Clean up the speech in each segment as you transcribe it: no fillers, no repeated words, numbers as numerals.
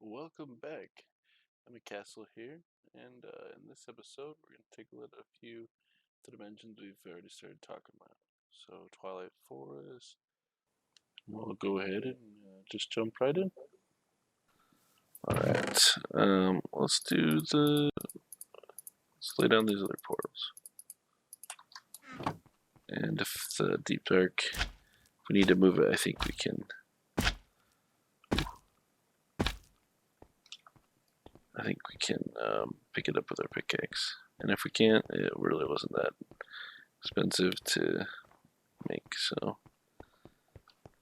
Welcome back. I'm a Castle here, and in this episode, we're going to take a look at a few of the dimensions we've already started talking about. So, Twilight Forest. We'll go ahead and just jump right in. Alright, let's lay down these other portals. And if the Deep Dark, if we need to move it, I think we can. I think we can pick it up with our pickaxe. And if we can't, it really wasn't that expensive to make, so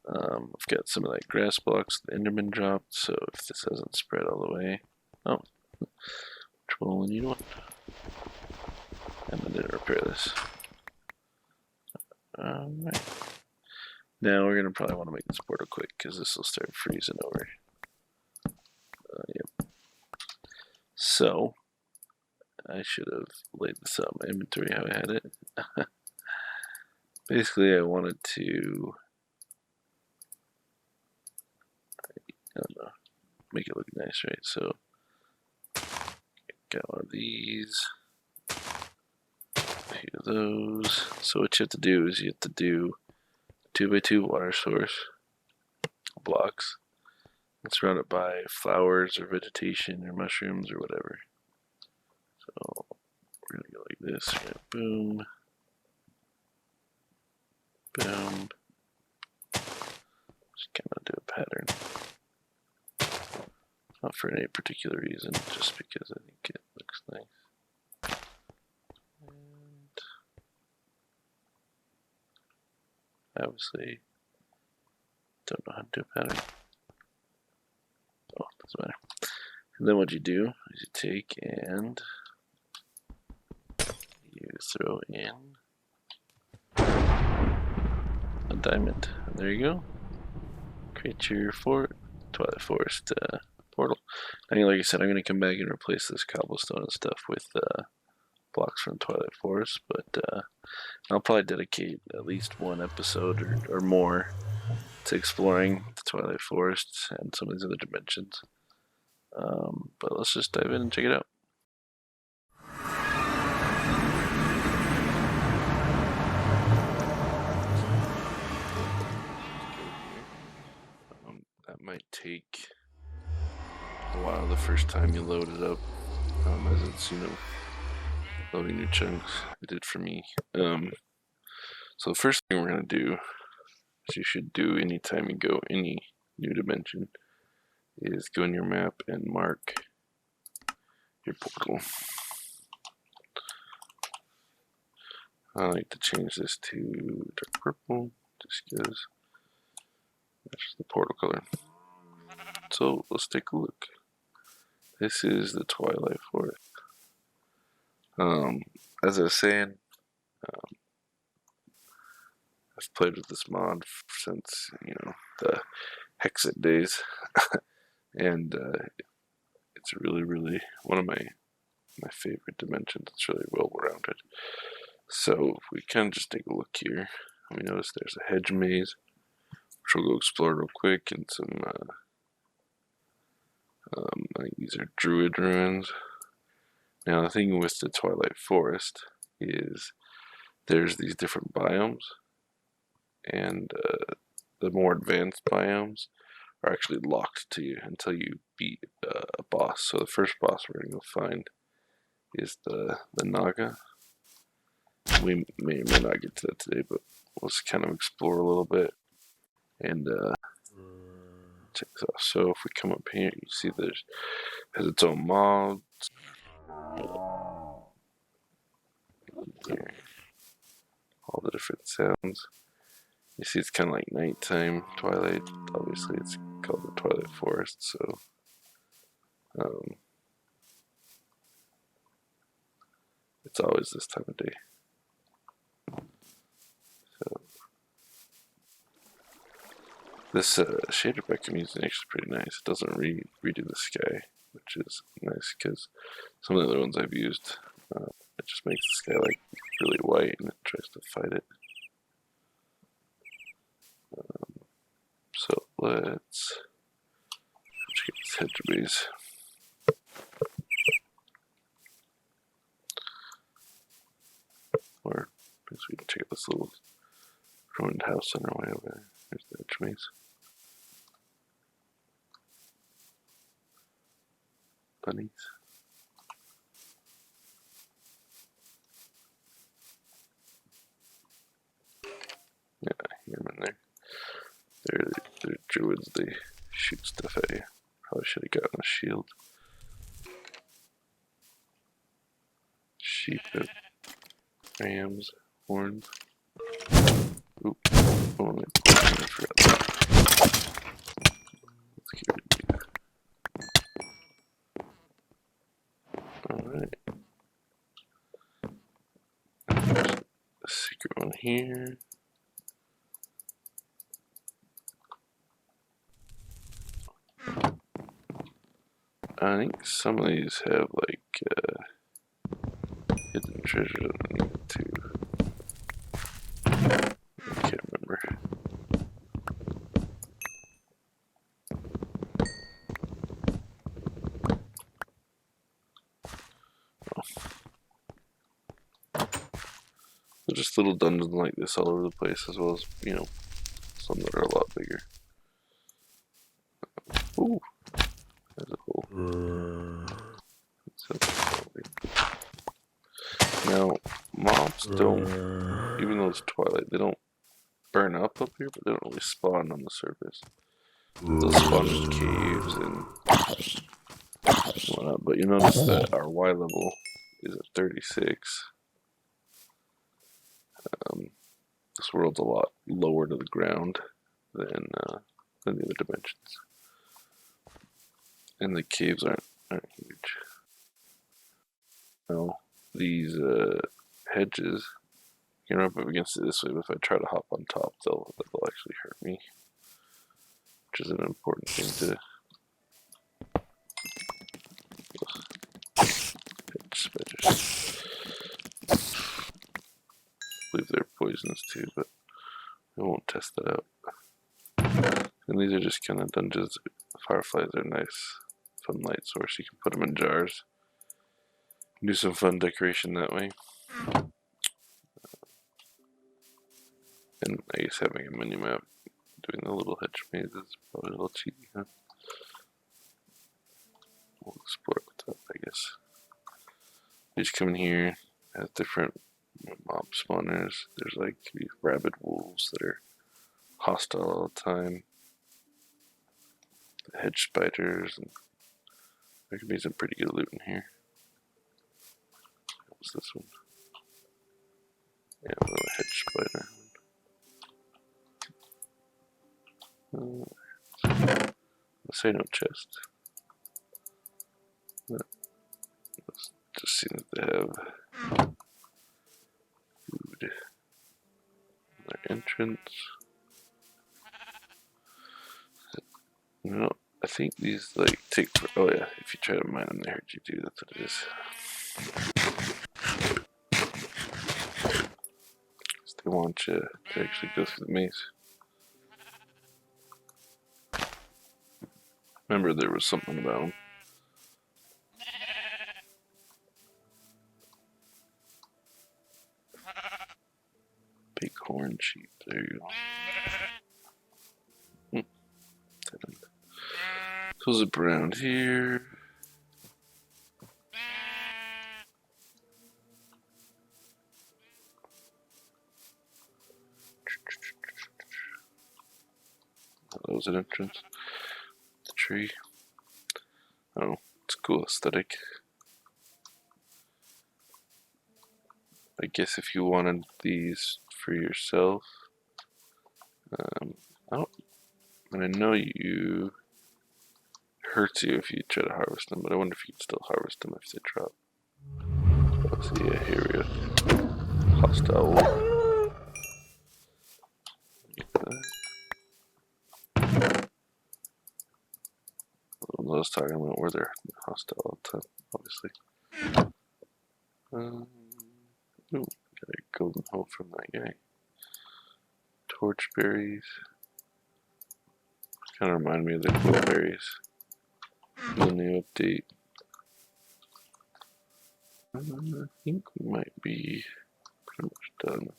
I've got some of that grass blocks the Enderman dropped, so if this hasn't spread all the way. Oh, control and you know what? I'm gonna repair this. Alright. Now we're gonna probably want to make this portal quick because this will start freezing over. Yep. So I should have laid this out in my inventory how I had it. Basically, I wanted to, I don't know, make it look nice, right? So, got one of these, a few of those. So what you have to do is you have to do 2x2 water source blocks. And surround it by flowers or vegetation or mushrooms or whatever. So we're gonna go like this. We're gonna boom. Boom. Just kind of do a pattern. Not for any particular reason, just because I think it looks nice. And obviously, don't know how to do a pattern. Oh, doesn't matter. And then what you do is you take and you throw in a diamond. And there you go. Create your Twilight Forest portal. And like I said, I'm going to come back and replace this cobblestone and stuff with blocks from Twilight Forest, but I'll probably dedicate at least one episode or more to exploring the Twilight Forest and some of these other dimensions. But let's just dive in and check it out. That might take a while the first time you load it up, as it's, loading new chunks. It did for me. So the first thing we're going to do, as you should do anytime you go any new dimension, is go in your map and mark your portal. I like to change this to dark purple, just because that's the portal color. So let's take a look. This is the Twilight Forest. As I was saying, I've played with this mod since, the Hexit days. And it's really one of my favorite dimensions. It's really well rounded. So if we can just take a look here, we notice there's a hedge maze, which we'll go explore real quick, and some I think these are druid ruins. Now the thing with the Twilight Forest is there's these different biomes, and the more advanced biomes are actually locked to you until you beat a boss. So the first boss we're going to go find is the Naga. We may or may not get to that today, but we'll just kind of explore a little bit and check this out. So if we come up here, you see has its own mobs. All the different sounds. You see, it's kind of like nighttime twilight. Obviously, it's called the Twilight Forest, so it's always this time of day. So this shader pack I'm using is actually pretty nice. It doesn't redo the sky, which is nice because some of the other ones I've used, it just makes the sky like really white and it tries to fight it. So let's Check out this hedge maze. Or I guess we can check out this little ruined house on our way over there. There's the hedge maze. Bunnies. Yeah, I hear them in there. They're druids, they shoot stuff at you. Probably should have gotten a shield. Sheep have rams, horns. Oop. Oh, I forgot that. Let's get rid of you. Alright. There's a secret one here. I think some of these have like hidden treasures underneath too. I can't remember. There's just little dungeons like this all over the place, as well as, you know, some that are a lot bigger. Ooh, there's a hole. Now, mobs don't, even though it's Twilight, they don't burn up here, but they don't really spawn on the surface. They'll spawn in caves and whatnot, but you notice that our Y level is at 36. This world's a lot lower to the ground than the other dimensions. And the caves aren't huge. Now, these hedges, you can run up against it this way, but if I try to hop on top, they'll actually hurt me. Which is an important thing to... Hedge spiders. I believe they're poisonous too, but I won't test that out. And these are just kind of dungeons. Fireflies are nice, fun light source. You can put them in jars. Do some fun decoration that way. And I guess having a mini map doing the little hedge maze is probably a little cheaty, huh? We'll explore what's up, I guess. You just come in here, has different mob spawners. There's like these rabid wolves that are hostile all the time. The hedge spiders, and there could be some pretty good loot in here. What's this one? Yeah, another hedge spider. Let's say no chest. Let's just see if they have food. Their entrance. No, I think these like take. Oh yeah, if you try to mine them, they hurt you too. That's what it is. They want you to actually go through the maze. Remember, there was something about them. Bighorn sheep. There you go. So zip around here. That was an entrance. The tree. Oh, it's a cool aesthetic. I guess if you wanted these for yourself, I know you hurts you if you try to harvest them, but I wonder if you can still harvest them if they drop. Let's see, yeah, here we go. Hostile wolf. I was talking about where they're hostile all the time, obviously. Ooh, got a golden hope from that guy. Torch berries. Kind of remind me of the quill berries. the new update. I think we might be pretty much done.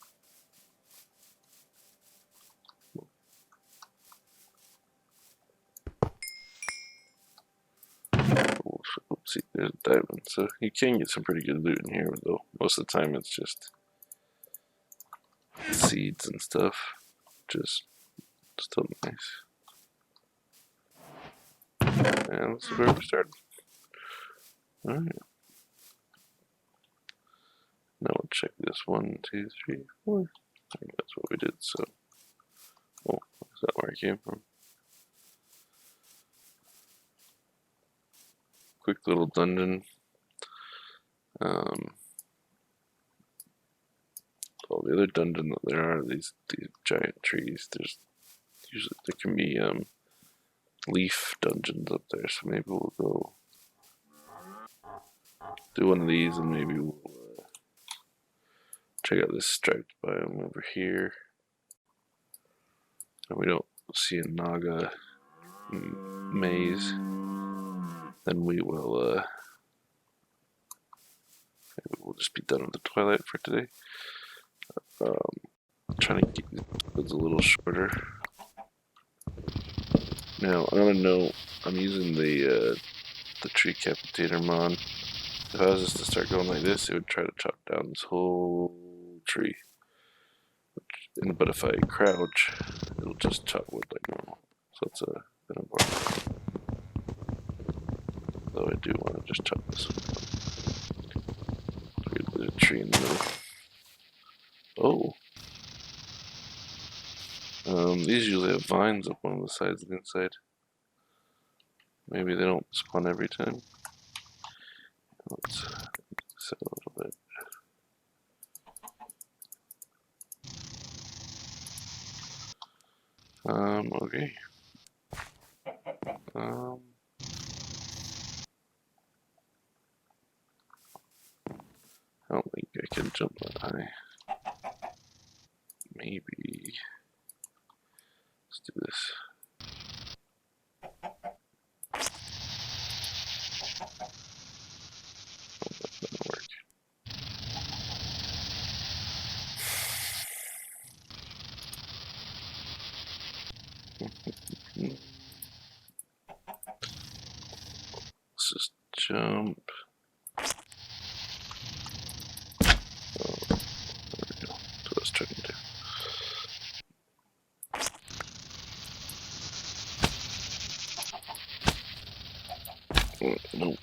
Oopsie, there's a diamond. So you can get some pretty good loot in here, though most of the time it's just seeds and stuff. Just still nice. And this is where we started. Alright. Now we'll check this 1, 2, 3, 4. I think that's what we did, so. Oh, is that where I came from? Quick little dungeon. All the other dungeon that there are, these giant trees, there's usually, there can be leaf dungeons up there, so maybe we'll go do one of these and maybe we'll check out this striped biome over here. And we don't see a Naga maze, then we will maybe we'll just be done with the Twilight for today. Trying to keep these episodes a little shorter. Now, on a note, I'm using the tree capitator mod. If I was just to start going like this, it would try to chop down this whole tree. But if I crouch, it'll just chop wood like normal. So it's a bit important. Though I do want to just chop this one. There's a tree in the middle. Oh. These usually have vines up one of the sides of the inside. Maybe they don't spawn every time. Let's set a little bit. Okay. I don't think I can jump that high. Maybe. Let's do this. Oh, that's not gonna work. Let's just jump. Oh, there we go. That's what I was trying to do. Nope.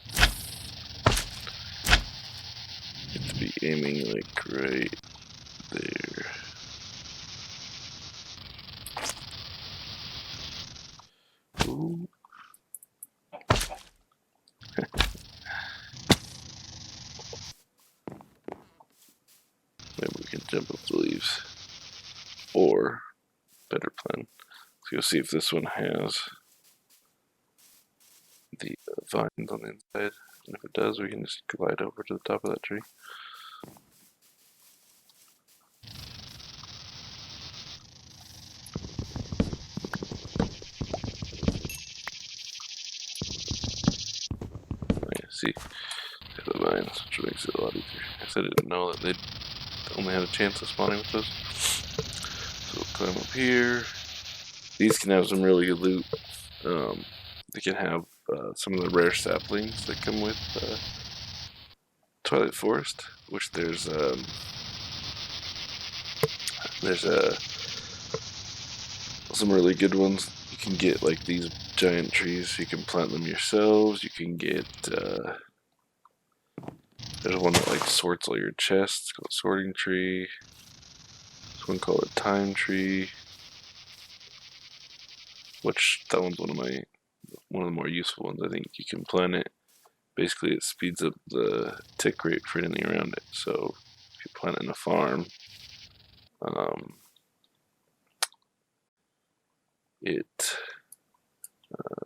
Get to be aiming like right there. Ooh. Maybe we can jump up the leaves. Or, better plan. So you'll see if this one has the vines on the inside. And if it does, we can just glide over to the top of that tree. Yeah, see, the vines, which makes it a lot easier. I guess I didn't know that they only had a chance of spawning with those. So we'll climb up here. These can have some really good loot. They can have some of the rare saplings that come with Twilight Forest, which there's some really good ones. You can get like these giant trees. You can plant them yourselves. You can get there's one that like sorts all your chests. It's called a sorting tree. This one called a time tree, which that one's one of the more useful ones. I think you can plant it. Basically, it speeds up the tick rate for anything around it. So if you plant it in a farm, it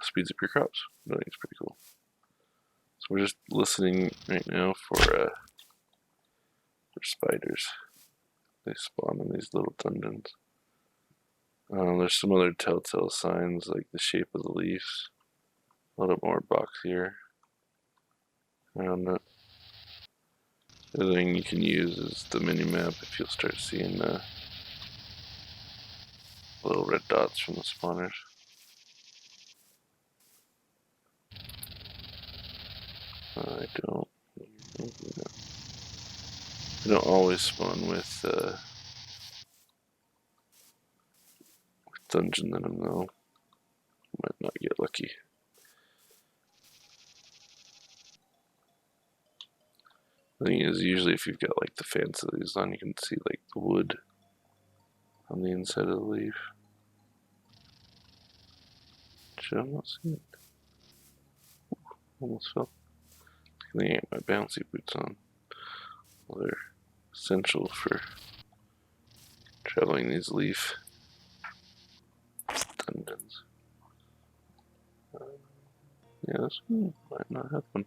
speeds up your crops. I think it's pretty cool. So we're just listening right now for spiders. They spawn in these little dungeons. There's some other telltale signs like the shape of the leaves. A little more box here around it. The other thing you can use is the mini map if you'll start seeing little red dots from the spawners. I don't always spawn with dungeon in them though. Might not get lucky. The thing is, usually if you've got like the fans of these on, you can see like the wood on the inside of the leaf. Should I not see it? Almost fell. I think I got my bouncy boots on. Well, they're essential for traveling these leaf dungeons. Yeah, this one might not happen.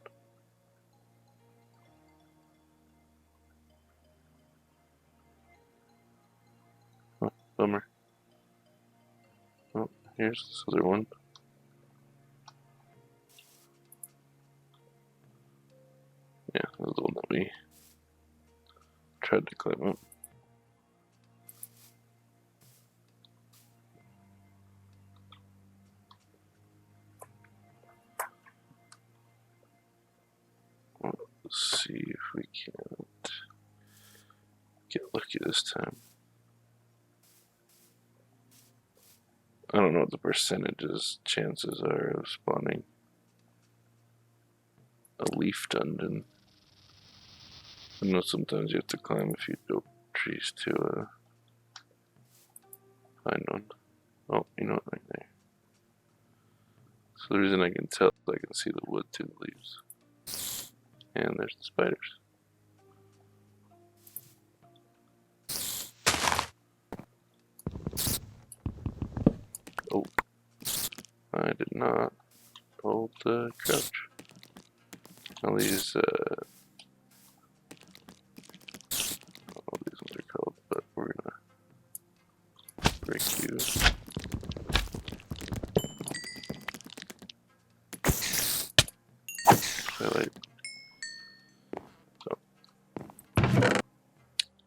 Oh, bummer. Oh, here's this other one. Yeah, this is the one that we tried to climb up. Let's see if we can't get lucky this time. I don't know what the chances are of spawning a leaf dungeon. I know sometimes you have to climb a few dope trees to find one. Oh, you know what, right there. So the reason I can tell is I can see the wood through the leaves. And there's the spiders. Oh, I did not hold the crouch. All these, I don't know what these ones are called, but we're gonna break you. Twilight.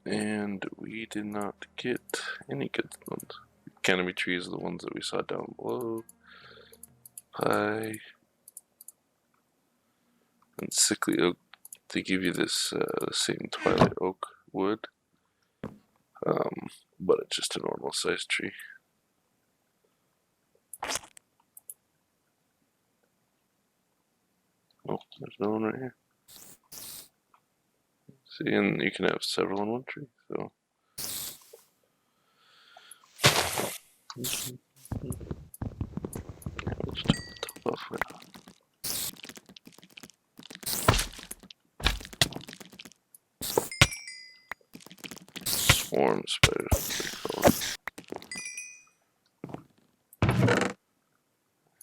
And we did not get any good ones. Canopy trees are the ones that we saw down below. Pie. And sickly oak. They give you this same Twilight oak wood. But it's just a normal sized tree. Oh, there's no one right here. See, and you can have several in one tree, so. Yeah, we'll just chop the top off right now. Swarm spiders, what they call it.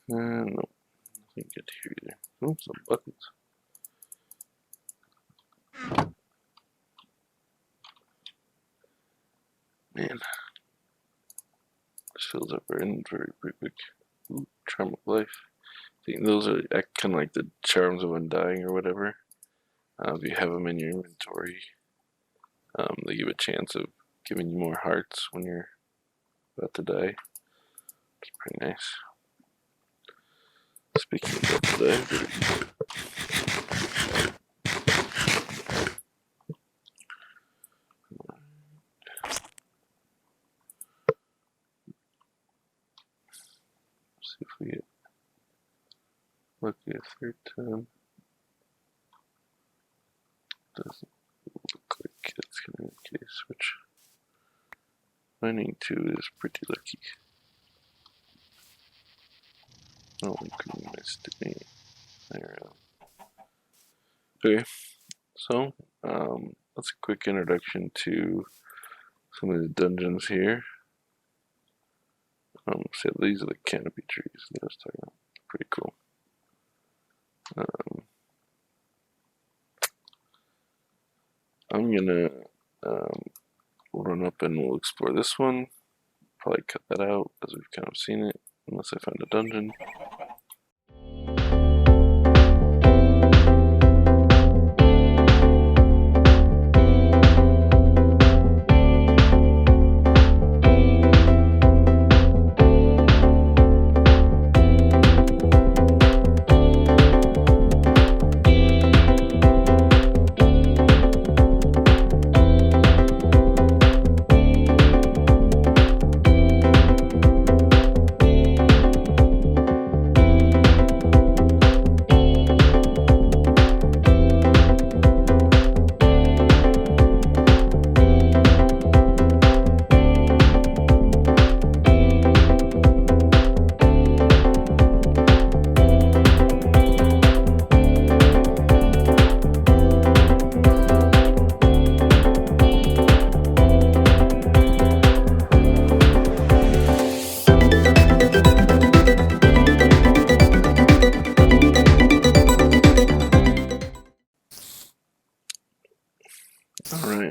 Nope, nothing good here either. Oh, some buckets. Man, this fills up our inventory pretty quick. Ooh, charm of life. I think those are kind of like the charms of undying or whatever. If you have them in your inventory, they give a chance of giving you more hearts when you're about to die. It's pretty nice. Speaking of about to die, see if we get lucky a third time. Doesn't look like it's gonna be the case, which finding 2 is pretty lucky. Oh, goodness to me. There. Okay, so that's a quick introduction to some of the dungeons here. So these are the canopy trees that I was talking about. Pretty cool. I'm gonna run up and we'll explore this one. Probably cut that out as we've kind of seen it, unless I find a dungeon.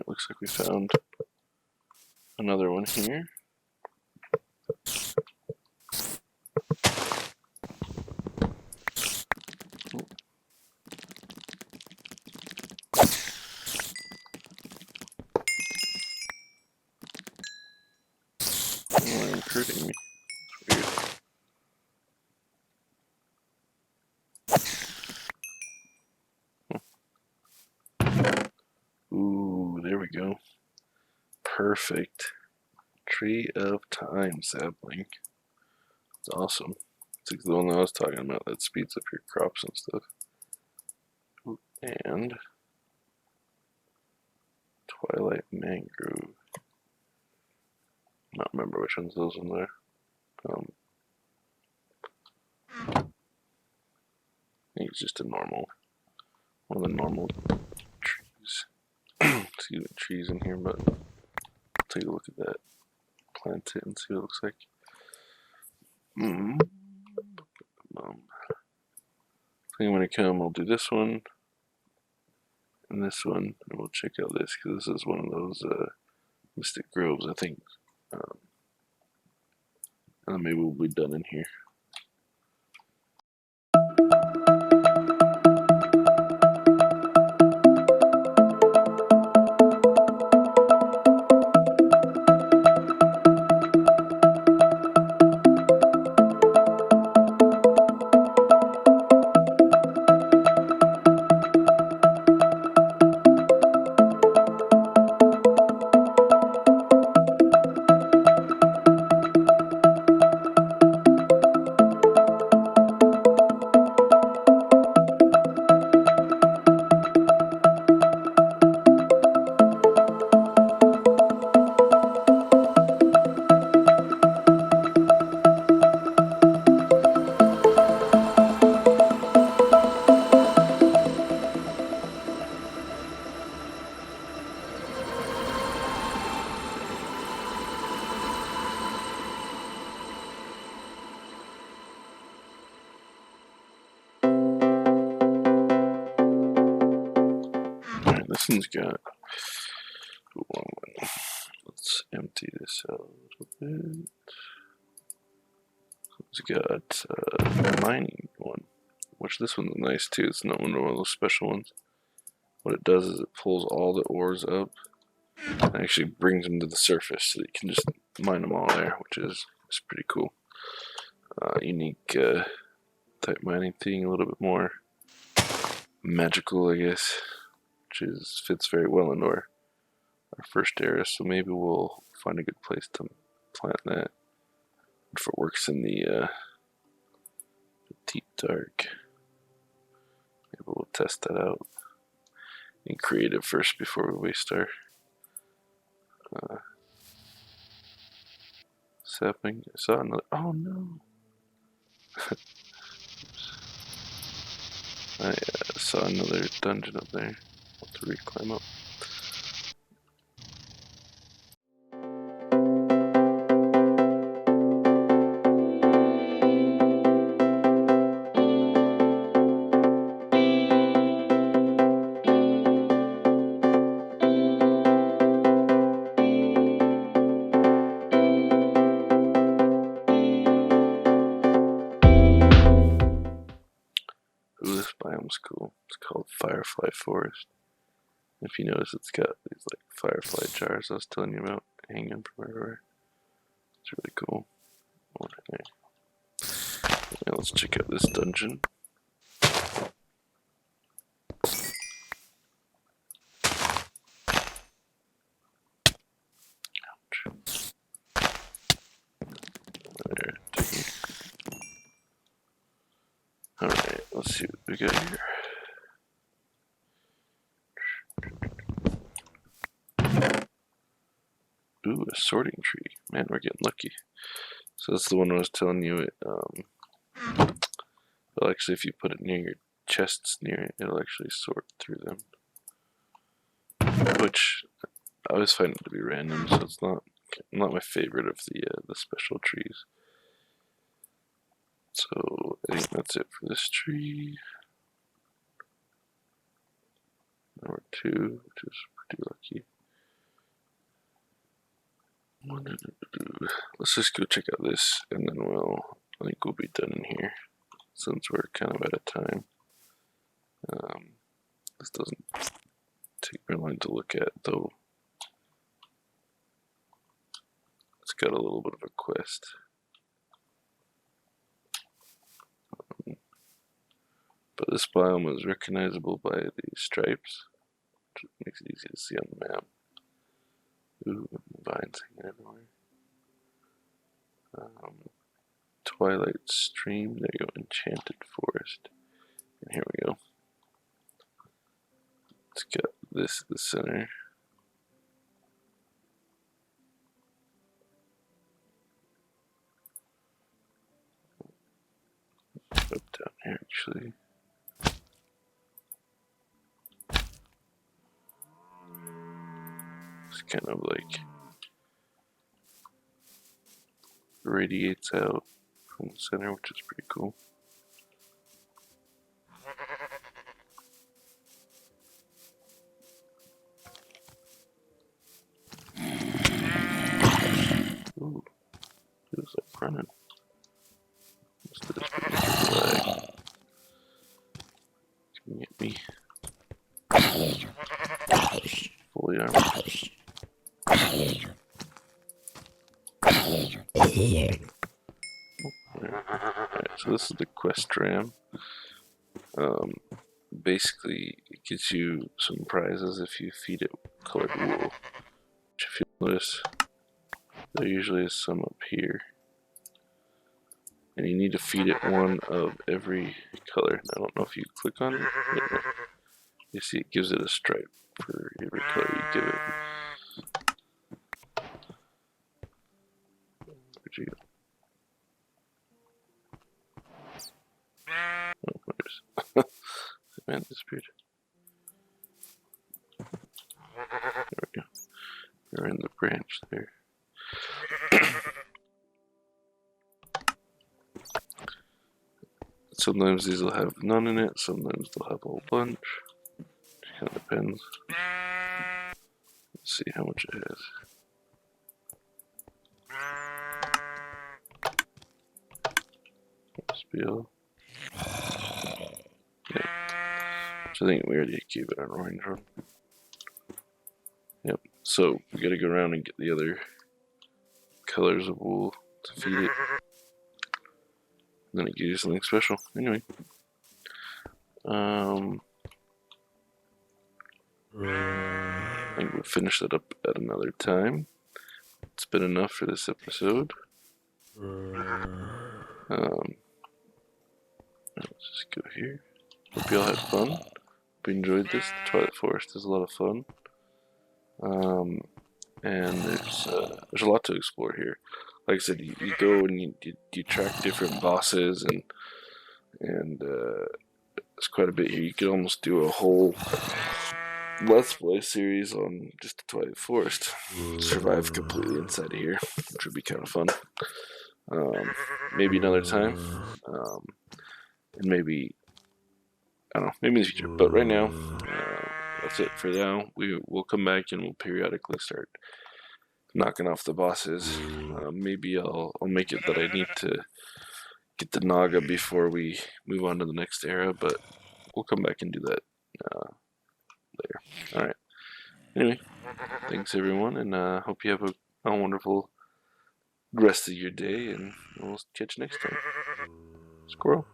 looks like we found another one here. Oh, recruiting me. It's weird. Ooh, there we go. Perfect. Tree of Time sapling. It's awesome. It's like the one I was talking about that speeds up your crops and stuff. And Twilight Mangrove. Not remember which ones those ones are. I think it's just a normal, one of the normal trees. Excuse me, trees in here, but take a look at that. Plant it and see what it looks like. I think when I come, I'll do this one and this one, and we'll check out this because this is one of those mystic groves, I think. And maybe we'll be done in here. Alright, this one's got a long one. Let's empty this out a little bit. It's got a mining one, which this one's nice too. It's not one of those special ones. What it does is it pulls all the ores up and actually brings them to the surface so that you can just mine them all there, which is pretty cool. Unique type mining thing, a little bit more magical, I guess, which fits very well into our first area. So maybe we'll find a good place to plant that if it works in the deep dark. Maybe we'll test that out in creative first before we waste our sapling. I saw another. Oh no! I saw another dungeon up there. I'll have to reclimb up. Ooh, this biome's cool. It's called Firefly Forest. If you notice, it's got these like firefly jars I was telling you about hanging from everywhere. It's really cool. Okay. Now let's check out this dungeon. Ouch. There, taking. Alright, let's see what we got here. Ooh, a sorting tree. Man, we're getting lucky. So that's the one I was telling you. Well, actually, if you put it near your chests near it, it'll actually sort through them. Which I always find it to be random, so it's not my favorite of the special trees. So I think that's it for this tree. Number 2, which is pretty lucky. Let's just go check out this, and then I think we'll be done in here, since we're kind of out of time. This doesn't take very long to look at, though. It's got a little bit of a quest. But this biome is recognizable by the stripes, which makes it easy to see on the map. Ooh, vines hanging everywhere. Twilight Stream, there you go, Enchanted Forest. And here we go. It's got this at the center. Up down here, actually. It's kind of like radiates out from the center, which is pretty cool. Ooh, it was like running. What's this flag? Can you get me? Fully armored. Alright, so this is the quest ram. Basically, it gives you some prizes if you feed it colored wool. Which, if you notice, there usually is some up here. And you need to feed it one of every color. I don't know if you click on it. Yeah. You see it gives it a stripe for every color you give it. Where'd you go? Oh, where's the man disappeared. There we go. We're in the branch there. Sometimes these will have none in it, sometimes they'll have a whole bunch. It kind of depends. Let's see how much it has. Spiel. Yeah. So I think we already gave it an orange one. Yep. So we gotta go around and get the other colors of wool to feed it. And then it gives you something special. Anyway. I think we'll finish that up at another time. It's been enough for this episode. Let's just go here. Hope you all had fun. Hope you enjoyed this. The Twilight Forest is a lot of fun. And there's a lot to explore here. Like I said, you go and you track different bosses, and it's quite a bit here. You could almost do a whole Let's Play series on just the Twilight Forest. Survive completely inside of here, which would be kind of fun. Maybe another time. And maybe, I don't know, maybe in the future. But right now, that's it for now. We'll come back and we'll periodically start knocking off the bosses. Maybe I'll make it that I need to get the Naga before we move on to the next era, but we'll come back and do that later. Alright. Anyway, thanks everyone, and hope you have a wonderful rest of your day, and we'll catch you next time. Squirrel.